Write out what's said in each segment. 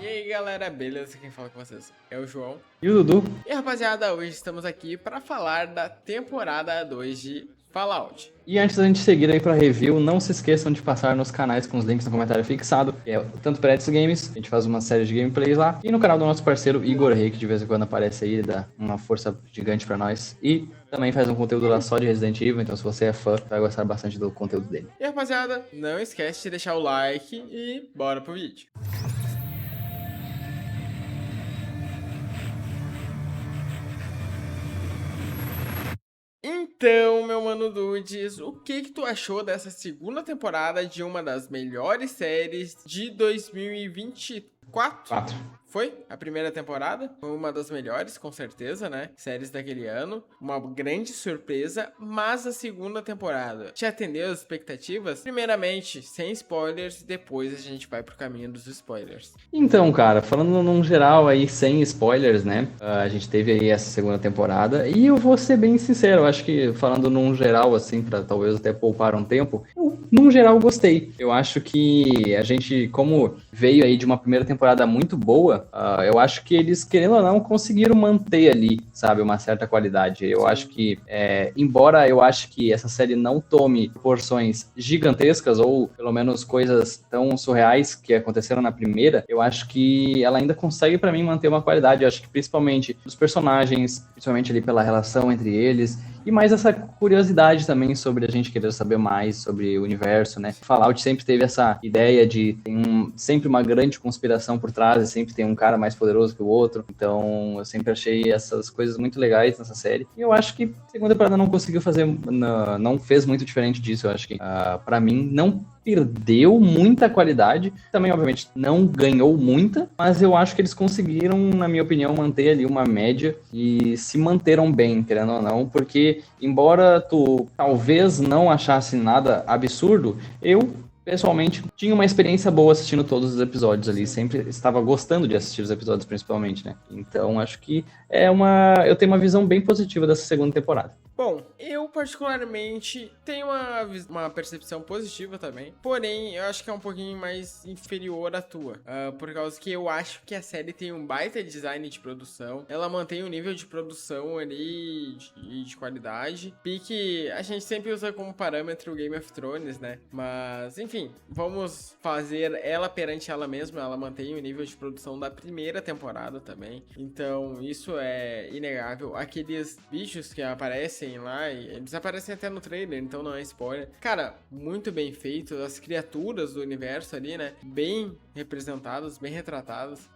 E aí galera, beleza? Quem fala com vocês é o João. E o Dudu? E rapaziada, hoje estamos aqui para falar da temporada 2 de Fallout. E antes da gente seguir aí pra review, não se esqueçam de passar nos canais com os links no comentário fixado, que é tanto para Games, a gente faz uma série de gameplays lá, e no canal do nosso parceiro Igor Rei, que de vez em quando aparece aí, dá uma força gigante pra nós, e também faz um conteúdo lá só de Resident Evil, então se você é fã, vai gostar bastante do conteúdo dele. E rapaziada, não esquece de deixar o like e bora pro vídeo. Então, meu mano Dudes, o que tu achou dessa segunda temporada de uma das melhores séries de 2024? 4. Foi a primeira temporada, foi uma das melhores, com certeza, né? Séries daquele ano, uma grande surpresa, mas a segunda temporada te atendeu as expectativas? Primeiramente, sem spoilers, depois a gente vai pro caminho dos spoilers. Então, cara, falando num geral aí, sem spoilers, né? A gente teve aí essa segunda temporada, e eu vou ser bem sincero, eu acho que falando num geral, assim, pra talvez até poupar um tempo, eu, num geral, gostei. Eu acho que a gente, como veio aí de uma primeira temporada muito boa, eu acho que eles, querendo ou não, conseguiram manter ali, sabe, uma certa qualidade. Eu acho que, embora eu acho que essa série não tome proporções gigantescas, ou pelo menos coisas tão surreais que aconteceram na primeira, eu acho que ela ainda consegue, pra mim, manter uma qualidade. Eu acho que principalmente dos personagens, principalmente ali pela relação entre eles, e mais essa curiosidade também sobre a gente querer saber mais sobre o universo, né? Fallout sempre teve essa ideia de tem sempre uma grande conspiração por trás, e sempre tem um cara mais poderoso que o outro. Então, eu sempre achei essas coisas muito legais nessa série. E eu acho que a segunda temporada não conseguiu fazer, não fez muito diferente disso. Eu acho que, pra mim, não perdeu muita qualidade. Também, obviamente, não ganhou muita, mas eu acho que eles conseguiram, na minha opinião, manter ali uma média e se manteram bem, querendo ou não, porque embora tu talvez não achasse nada absurdo, eu pessoalmente tinha uma experiência boa assistindo todos os episódios ali, sempre estava gostando de assistir os episódios principalmente, né? Então acho que eu tenho uma visão bem positiva dessa segunda temporada. Bom, eu particularmente tenho uma percepção positiva também, porém eu acho que é um pouquinho mais inferior à tua, por causa que eu acho que a série tem um baita design de produção, ela mantém um nível de produção ali de qualidade, que a gente sempre usa como parâmetro o Game of Thrones, né? Mas enfim, vamos fazer ela perante ela mesma, ela mantém o nível de produção da primeira temporada também, então isso é inegável. Aqueles bichos que aparecem lá, e eles aparecem até no trailer, então não é spoiler. Cara, muito bem feito, as criaturas do universo ali, né, bem representadas, bem retratadas,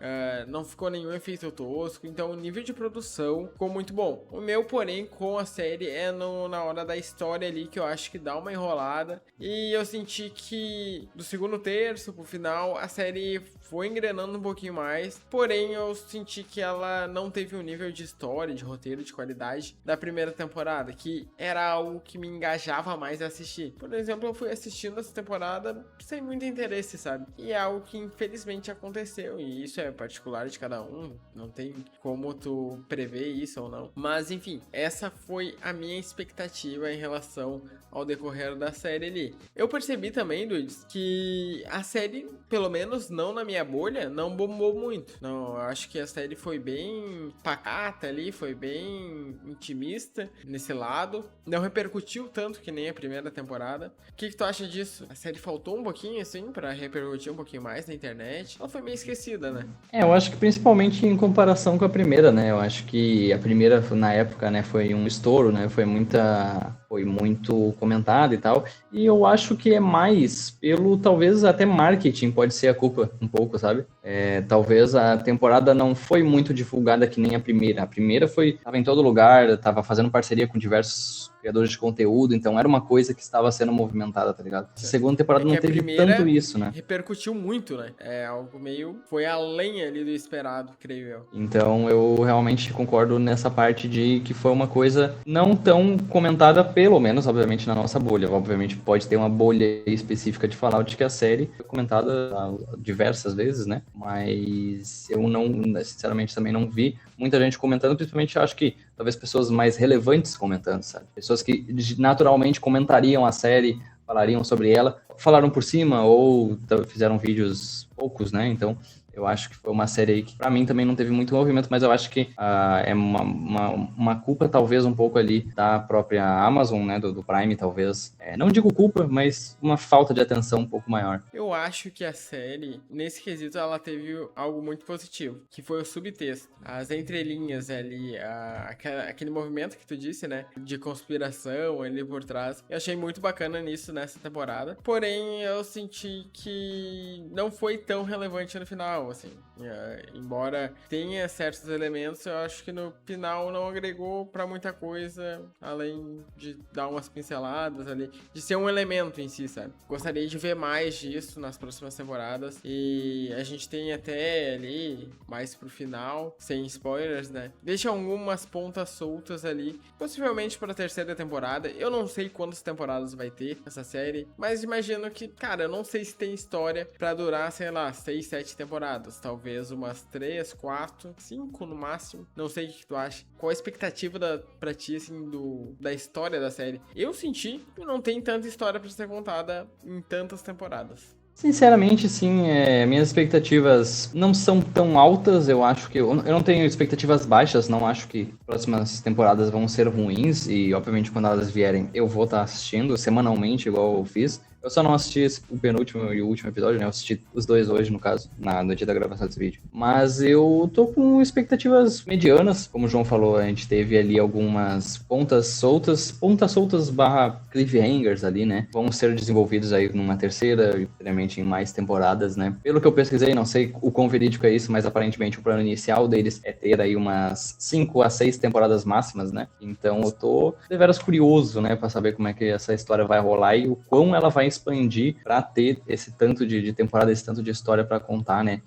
não ficou nenhum efeito tosco, então o nível de produção ficou muito bom. O meu, porém, com a série é na hora da história ali, que eu acho que dá uma enrolada, e eu senti que do segundo terço pro final, a série foi engrenando um pouquinho mais, porém eu senti que ela não teve um nível de história, de roteiro, de qualidade da primeira temporada, que era algo que me engajava mais a assistir. Por exemplo, eu fui assistindo essa temporada sem muito interesse, sabe? E é algo que infelizmente aconteceu, e isso é particular de cada um, não tem como tu prever isso ou não. Mas enfim, essa foi a minha expectativa em relação ao decorrer da série ali. Eu percebi também, Dudes, que a série, pelo menos não na minha bolha, não bombou muito. Não, eu acho que a série foi bem pacata ali, foi bem intimista nesse lado. Não repercutiu tanto que nem a primeira temporada. O que tu acha disso? A série faltou um pouquinho, assim, pra repercutir um pouquinho mais na internet. Ela foi meio esquecida, né? Eu acho que principalmente em comparação com a primeira, né? Eu acho que a primeira, na época, né, foi um estouro, né? Foi muito comentada e tal. E eu acho que é mais pelo, talvez até marketing pode ser a culpa um pouco, sabe? Talvez a temporada não foi muito divulgada que nem a primeira. A primeira tava em todo lugar, tava fazendo parceria com diversos criadores de conteúdo, então era uma coisa que estava sendo movimentada, tá ligado? A segunda temporada não teve tanto isso, né? Repercutiu muito, né? É algo meio... Foi além ali do esperado, creio eu. Então eu realmente concordo nessa parte de que foi uma coisa não tão comentada, pelo menos, obviamente, na nossa bolha. Obviamente pode ter uma bolha específica de Fallout que a série foi comentada diversas vezes, né? Mas eu não, sinceramente, também não vi muita gente comentando, principalmente acho que talvez pessoas mais relevantes comentando, sabe? Pessoas que naturalmente comentariam a série, falariam sobre ela. falaram por cima ou fizeram vídeos poucos, né? Então, eu acho que foi uma série aí que, pra mim, também não teve muito movimento, mas eu acho que é uma culpa, talvez, um pouco ali da própria Amazon, né, do Prime, talvez. Não digo culpa, mas uma falta de atenção um pouco maior. Eu acho que a série, nesse quesito, ela teve algo muito positivo, que foi o subtexto. As entrelinhas ali, aquele movimento que tu disse, né, de conspiração ali por trás. Eu achei muito bacana nisso nessa temporada. Porém, eu senti que não foi tão relevante no final, assim. Embora tenha certos elementos, eu acho que no final não agregou pra muita coisa, além de dar umas pinceladas ali, de ser um elemento em si, sabe? Gostaria de ver mais disso nas próximas temporadas, e a gente tem até ali, mais pro final, sem spoilers, né? Deixa algumas pontas soltas ali, possivelmente pra terceira temporada. Eu não sei quantas temporadas vai ter essa série, mas imagino que, cara, eu não sei se tem história pra durar, sei lá, 6, 7 temporadas, talvez umas 3, 4, 5 no máximo. Não sei o que tu acha. Qual a expectativa pra ti, assim, da história da série? Eu senti que não tem tanta história pra ser contada em tantas temporadas. Sinceramente, sim, minhas expectativas não são tão altas, eu acho que... Eu não tenho expectativas baixas, não acho que próximas temporadas vão ser ruins, e obviamente quando elas vierem eu vou estar assistindo semanalmente, igual eu fiz. Eu só não assisti o penúltimo e o último episódio, né? Eu assisti os dois hoje, no caso, no dia da gravação desse vídeo. Mas eu tô com expectativas medianas. Como o João falou, a gente teve ali algumas pontas soltas barra cliffhangers ali, né? Vão ser desenvolvidos aí numa terceira e, primeiramente, em mais temporadas, né? Pelo que eu pesquisei, não sei o quão verídico é isso, mas aparentemente o plano inicial deles é ter aí umas 5 a 6 temporadas máximas, né? Então eu tô deveras curioso, né? Pra saber como é que essa história vai rolar e o quão ela vai expandir para ter esse tanto de temporada, esse tanto de história para contar, né?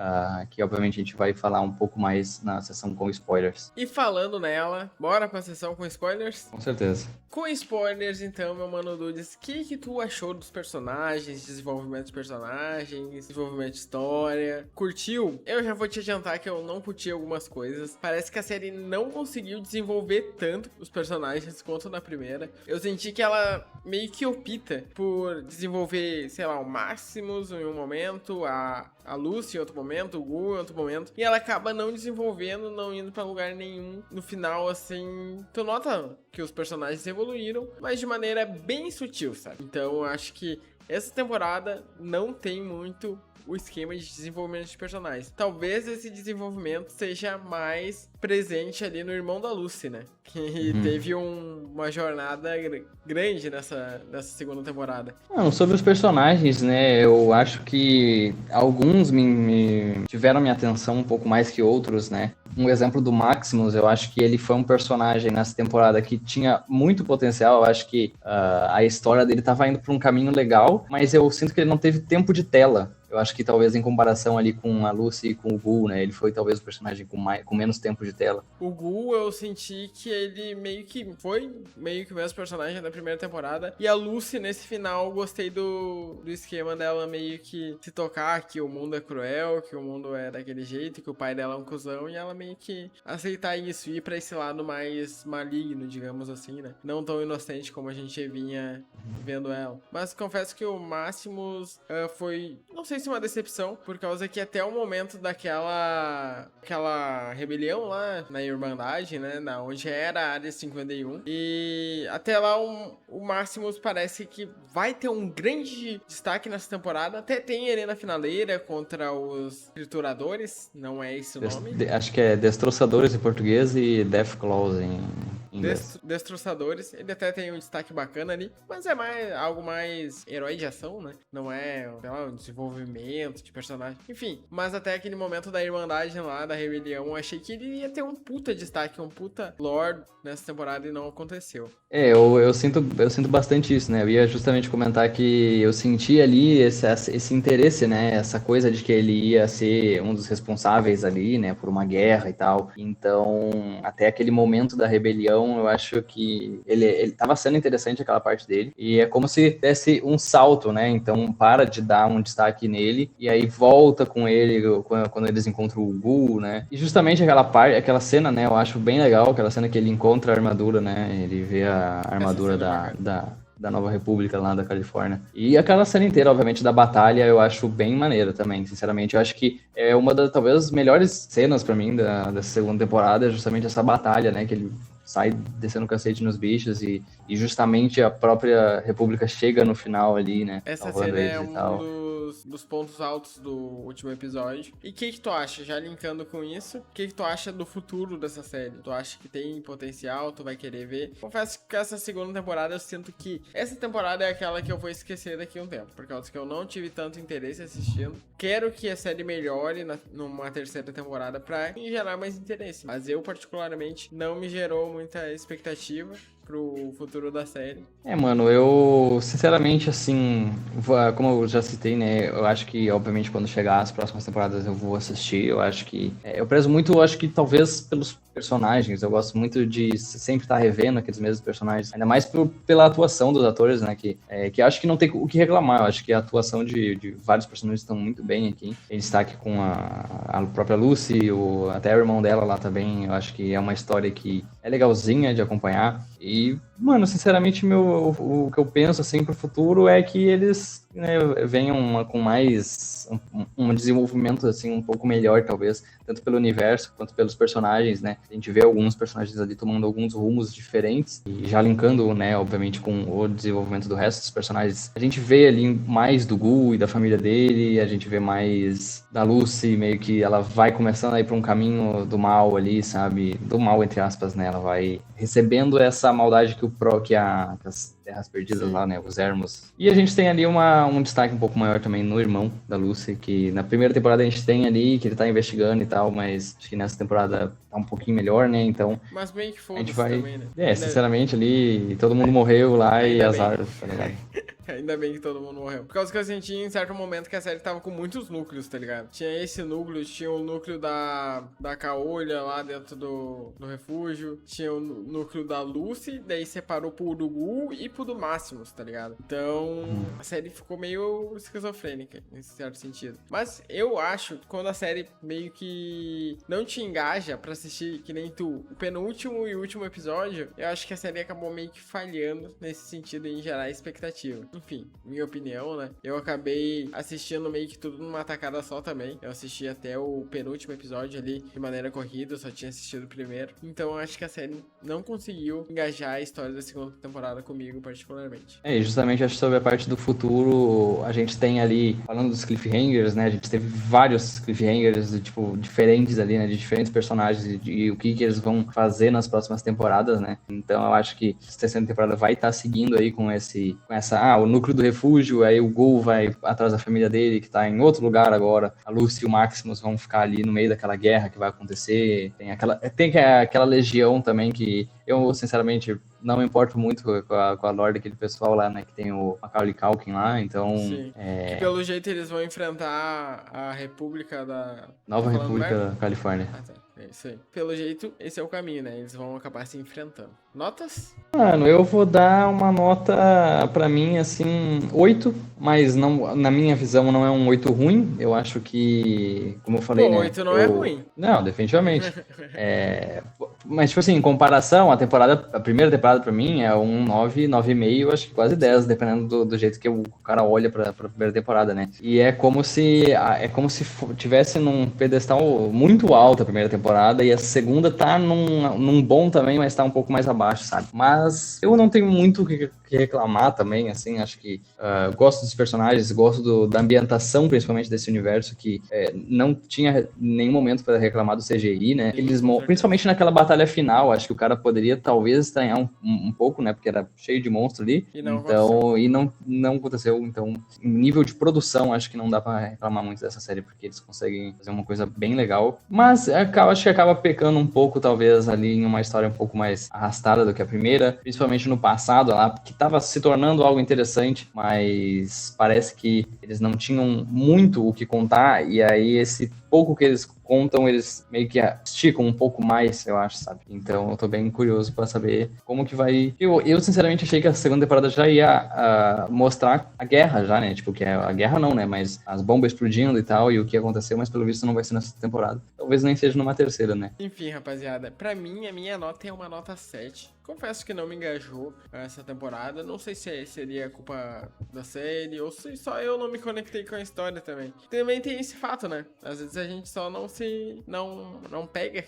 Que obviamente a gente vai falar um pouco mais na sessão com spoilers. E falando nela, bora pra sessão com spoilers? Com certeza. Com spoilers, então, meu mano Dudes, o que tu achou dos personagens, desenvolvimento dos personagens, desenvolvimento de história? Curtiu? Eu já vou te adiantar que eu não curti algumas coisas. Parece que a série não conseguiu desenvolver tanto os personagens quanto na primeira. Eu senti que ela meio que opta por desenvolver, sei lá, o Maximus em um momento, a Lucy em outro momento, o Gu em outro momento, e ela acaba não desenvolvendo, não indo pra lugar nenhum. No final, assim, tu nota que os personagens evoluíram, mas de maneira bem sutil, sabe? Então eu acho que essa temporada não tem muito o esquema de desenvolvimento de personagens. Talvez esse desenvolvimento seja mais presente ali no irmão da Lucy, né? Que teve uma jornada grande nessa segunda temporada. Não, sobre os personagens, né? Eu acho que alguns me tiveram minha atenção um pouco mais que outros, né? Um exemplo do Maximus, eu acho que ele foi um personagem nessa temporada que tinha muito potencial. Eu acho que a história dele estava indo para um caminho legal, mas eu sinto que ele não teve tempo de tela. Eu acho que talvez em comparação ali com a Lucy e com o Gu, né? Ele foi talvez o personagem com menos tempo de tela. O Gu, eu senti que ele foi meio que o mesmo personagem da primeira temporada. E a Lucy, nesse final, gostei do esquema dela meio que se tocar que o mundo é cruel, que o mundo é daquele jeito, que o pai dela é um cuzão. E ela meio que aceitar isso, ir pra esse lado mais maligno, digamos assim, né? Não tão inocente como a gente vinha vendo ela. Mas confesso que o Maximus foi, não sei se uma decepção, por causa que até o momento daquela rebelião lá na Irmandade, né, onde era a Área 51, e até lá o Maximus parece que vai ter um grande destaque nessa temporada. Até tem ele na finaleira contra os trituradores, não é esse o nome? Acho que é Destroçadores em português e Deathclaws em inglês. Destroçadores, ele até tem um destaque bacana ali, mas é algo mais herói de ação, né? Não é, sei lá, um desenvolvimento de personagem. Enfim, mas até aquele momento da Irmandade lá, da rebelião, eu achei que ele ia ter um puta destaque, um puta lore nessa temporada e não aconteceu. Eu sinto bastante isso, né? Eu ia justamente comentar que eu senti ali esse interesse, né? Essa coisa de que ele ia ser um dos responsáveis ali, né? Por uma guerra e tal. Então, até aquele momento da rebelião, eu acho que ele tava sendo interessante aquela parte dele. E é como se desse um salto, né? Então, para de dar um destaque nele e aí volta com ele quando eles encontram o Gu, né? E justamente aquela cena, né? Eu acho bem legal, aquela cena que ele encontra a armadura, né? Ele vê a armadura da Nova República lá da Califórnia. E aquela cena inteira, obviamente, da batalha, eu acho bem maneira também, sinceramente. Eu acho que é uma das, talvez, melhores cenas pra mim dessa segunda temporada, é justamente essa batalha, né, que ele sai descendo o cacete nos bichos e justamente a própria República chega no final ali, né, Essa salvando cena eles é e um tal. dos pontos altos do último episódio. E o que tu acha, já linkando com isso, o que tu acha do futuro dessa série? Tu acha que tem potencial, tu vai querer ver? Confesso que essa segunda temporada eu sinto que essa temporada é aquela que eu vou esquecer daqui a um tempo, por causa que eu não tive tanto interesse assistindo. Quero que a série melhore numa terceira temporada pra me gerar mais interesse, mas eu particularmente não me gerou muita expectativa pro futuro da série. Mano, eu, sinceramente, assim, como eu já citei, né, eu acho que, obviamente, quando chegar as próximas temporadas eu vou assistir, eu acho que, eu prezo muito, eu acho que talvez pelos personagens, eu gosto muito de sempre estar revendo aqueles mesmos personagens, ainda mais pela atuação dos atores, né, que eu acho que não tem o que reclamar, eu acho que a atuação de vários personagens estão muito bem aqui, em destaque com a própria Lucy, até o irmão dela lá também, eu acho que é uma história que é legalzinha de acompanhar, e, mano, sinceramente, o que eu penso, assim, pro futuro é que eles, né, venham com mais um desenvolvimento, assim, um pouco melhor, talvez, tanto pelo universo quanto pelos personagens, né? A gente vê alguns personagens ali tomando alguns rumos diferentes e já linkando, né, obviamente, com o desenvolvimento do resto dos personagens. A gente vê ali mais do Gu e da família dele, a gente vê mais da Lucy, meio que ela vai começando a ir pra um caminho do mal ali, sabe? Do mal, entre aspas, né? Ela vai recebendo essa maldade que as Terras Perdidas. Sim. Lá, né? Os Ermos. E a gente tem ali um destaque um pouco maior também no irmão da Lucy, que na primeira temporada a gente tem ali, que ele tá investigando e tal, mas acho que nessa temporada tá um pouquinho melhor, né? Então. Mas bem que a gente foda-se vai... também, né? Sinceramente ali, todo mundo morreu lá e azar, tá ligado? Ainda bem que todo mundo morreu. Por causa que eu senti em certo momento que a série tava com muitos núcleos, tá ligado? Tinha esse núcleo, tinha o núcleo da Caolha lá dentro do refúgio, tinha o núcleo da Lucy, daí separou pro Urugu e pro do Máximos, tá ligado? Então, a série ficou meio esquizofrênica, em certo sentido. Mas eu acho que quando a série meio que não te engaja pra assistir, que nem tu, o penúltimo e último episódio, eu acho que a série acabou meio que falhando nesse sentido em gerar expectativa. Enfim, minha opinião, né? Eu acabei assistindo meio que tudo numa tacada só também. Eu assisti até o penúltimo episódio ali de maneira corrida, eu só tinha assistido o primeiro. Então eu acho que a série não conseguiu engajar a história da segunda temporada comigo, particularmente. E justamente acho que sobre a parte do futuro, a gente tem ali, falando dos cliffhangers, né? A gente teve vários cliffhangers, tipo, diferentes ali, né? De diferentes personagens e o que eles vão fazer nas próximas temporadas, né? Então eu acho que a terceira temporada vai estar seguindo aí com o núcleo do refúgio, aí o Gul vai atrás da família dele, que tá em outro lugar agora, a Lucy e o Maximus vão ficar ali no meio daquela guerra que vai acontecer, tem aquela legião também que eu, sinceramente, não me importo muito com a lore daquele pessoal lá, né, que tem o Macaulay Culkin lá, então... Sim. Que pelo jeito eles vão enfrentar a República da... Nova República da Califórnia. Ah, tá. É isso aí. Pelo jeito, esse é o caminho, né? Eles vão acabar se enfrentando. Notas? Mano, eu vou dar uma nota, pra mim, assim, 8, mas não, na minha visão não é um 8 ruim. Eu acho que, como eu falei, né? 8 não é ruim. Não, definitivamente. Mas, tipo assim, em comparação, a primeira temporada pra mim é um 9, 9,5, acho que quase 10, dependendo do jeito que o cara olha pra primeira temporada, né? E é como se tivesse num pedestal muito alto a primeira temporada e a segunda tá num bom também, mas tá um pouco mais abaixo, sabe? Mas eu não tenho muito o que reclamar também, assim, acho que gosto dos personagens, gosto da ambientação, principalmente desse universo, que não tinha nenhum momento para reclamar do CGI, né? Principalmente naquela batalha final, acho que o cara poderia talvez estranhar um pouco, né? Porque era cheio de monstro ali. E não aconteceu. Então, em nível de produção, acho que não dá para reclamar muito dessa série, porque eles conseguem fazer uma coisa bem legal. Mas acho que acaba pecando um pouco, talvez, ali em uma história um pouco mais arrastada do que a primeira, principalmente no passado lá, que estava se tornando algo interessante, mas parece que eles não tinham muito o que contar, e aí esse pouco que eles contam, eles meio que esticam um pouco mais, eu acho, sabe? Então eu tô bem curioso pra saber como que vai... Eu sinceramente achei que a segunda temporada já ia mostrar a guerra já, né? Tipo, que a guerra não, né? Mas as bombas explodindo e tal, e o que aconteceu, mas pelo visto não vai ser nessa temporada. Talvez nem seja numa terceira, né? Enfim, rapaziada, pra mim, a minha nota é uma nota 7. confesso que não me engajou essa temporada. Não sei se seria culpa da série ou se só eu não me conectei com a história também. Também tem esse fato, né? Às vezes a gente só não pega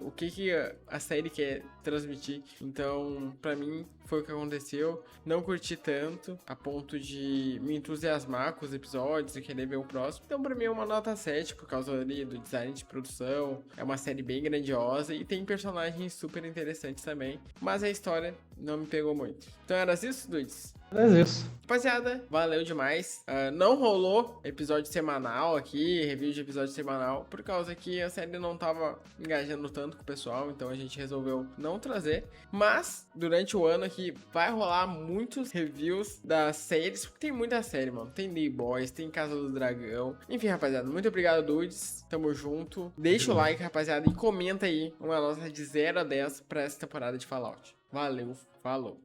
o que a série quer transmitir. Então, pra mim, foi o que aconteceu. Não curti tanto a ponto de me entusiasmar com os episódios e querer ver o próximo. Então, pra mim, é uma nota 7 por causa ali do design de produção. É uma série bem grandiosa e tem personagens super interessantes também. Mas a história não me pegou muito. Então, era isso, Dudes? É isso. Rapaziada, valeu demais. Não rolou episódio semanal aqui, review de episódio semanal, por causa que a série não tava engajando tanto com o pessoal, então a gente resolveu não trazer. Mas, durante o ano aqui, vai rolar muitos reviews das séries, porque tem muita série, mano. Tem The Boys, tem Casa do Dragão. Enfim, rapaziada, muito obrigado, Dudes. Tamo junto. Deixa o like, rapaziada, e comenta aí uma nota de 0 a 10 pra essa temporada de Fallout. Valeu, falou.